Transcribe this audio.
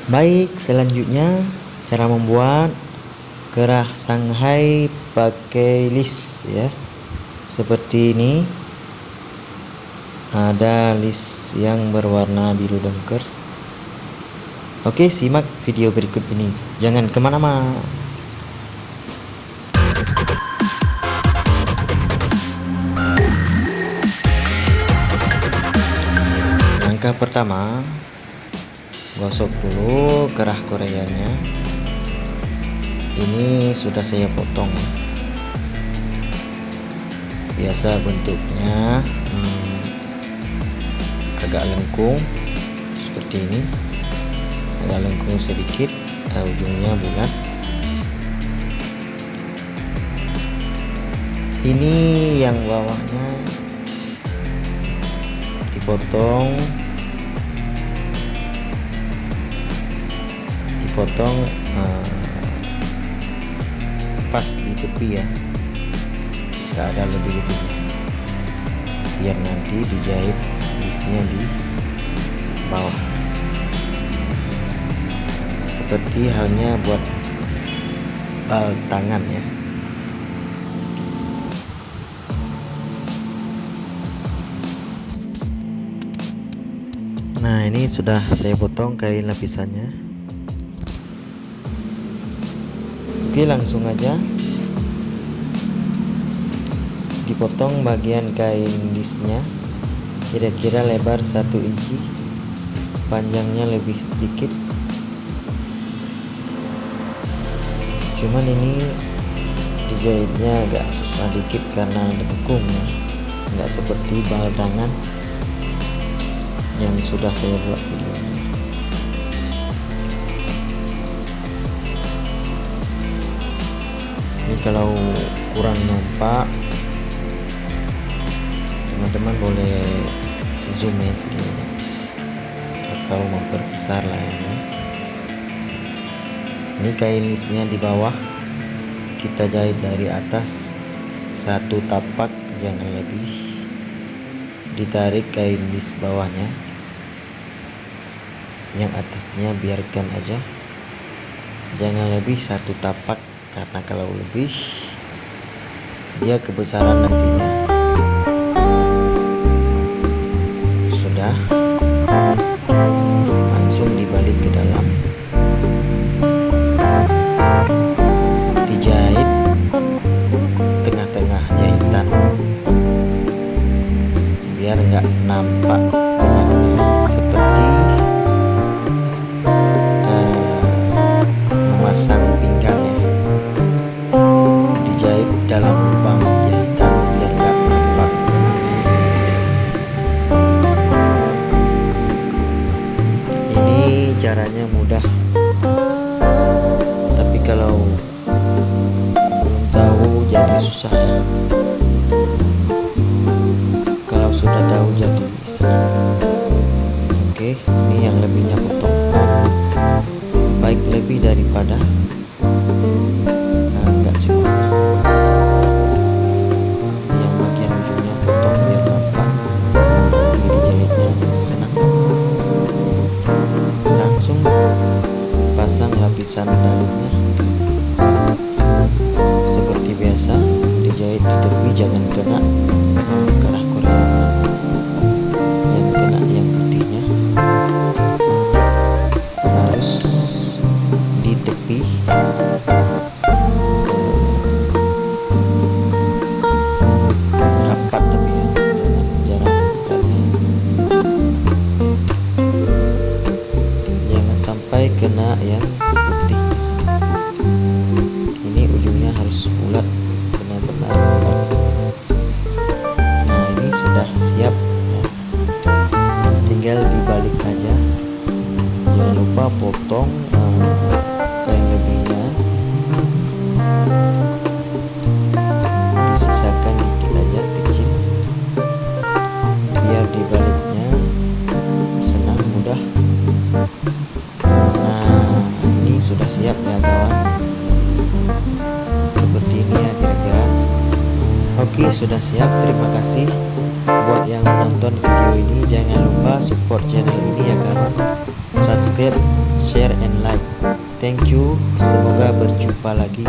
Baik, selanjutnya cara membuat kerah Shanghai pakai list ya. Seperti ini. Ada list yang berwarna biru dongker. Oke, simak video berikut ini. Jangan kemana-mana. Langkah pertama, gosok dulu kerah Koreanya. Ini sudah saya potong. Biasa bentuknya agak lengkung seperti ini, agak lengkung sedikit, ujungnya bulat. Ini yang bawahnya dipotong pas di tepi ya, nggak ada lebih-lebihnya, biar nanti dijahit listnya di bawah, seperti halnya buat tangan ya. Nah, ini sudah saya potong kain lapisannya. Oke, langsung aja dipotong bagian kain listnya, kira-kira lebar 1 inci, panjangnya lebih sedikit. Cuman ini dijahitnya agak susah dikit karena lengkung ya, nggak seperti baldangan yang sudah saya buat videonya. Ini kalau kurang nampak, teman-teman boleh zoom ya videonya atau memperbesar layarnya. Ini kain listnya di bawah, kita jahit dari atas 1 tapak, jangan lebih. Ditarik kain list bawahnya, yang atasnya biarkan aja, jangan lebih 1 tapak, karena kalau lebih dia kebesaran nantinya. Sudah, langsung dibalik ke dalam, dijahit tengah-tengah jahitan biar nggak nampak benangnya, seperti memasang pinggang ya. Dijahit dalam lubang jahitan biar nggak nampak benangnya. Ini caranya mudah, tapi kalau belum tahu jadi susah ya. Kalau sudah tahu jadi senang. Oke, ini yang lebihnya potong, baik lebih daripada nggak cukup. Yang bagian ujungnya potong biar nampak, ini dijahitnya senang. Langsung pasang lapisan dalamnya seperti biasa, dijahit di tepi, jangan kena kerah Korea, jangan kena yang putihnya, harus di tepi. Rapat tapi ya, jangan kali, jangan sampai kena yang putih. Ini ujungnya harus bulat, benar-benar bulat. Nah, ini sudah siap ya. Tinggal dibalik aja, jangan lupa potong kain lebihnya, disisakan dikit aja kecil biar dibaliknya senang, mudah. Nah, ini sudah siap ya kawan, seperti ini ya kira-kira. Oke, sudah siap. Terima kasih buat yang menonton video ini. Jangan lupa support channel ini ya kawan. subscribe, share, and like. Thank you. Semoga berjumpa lagi.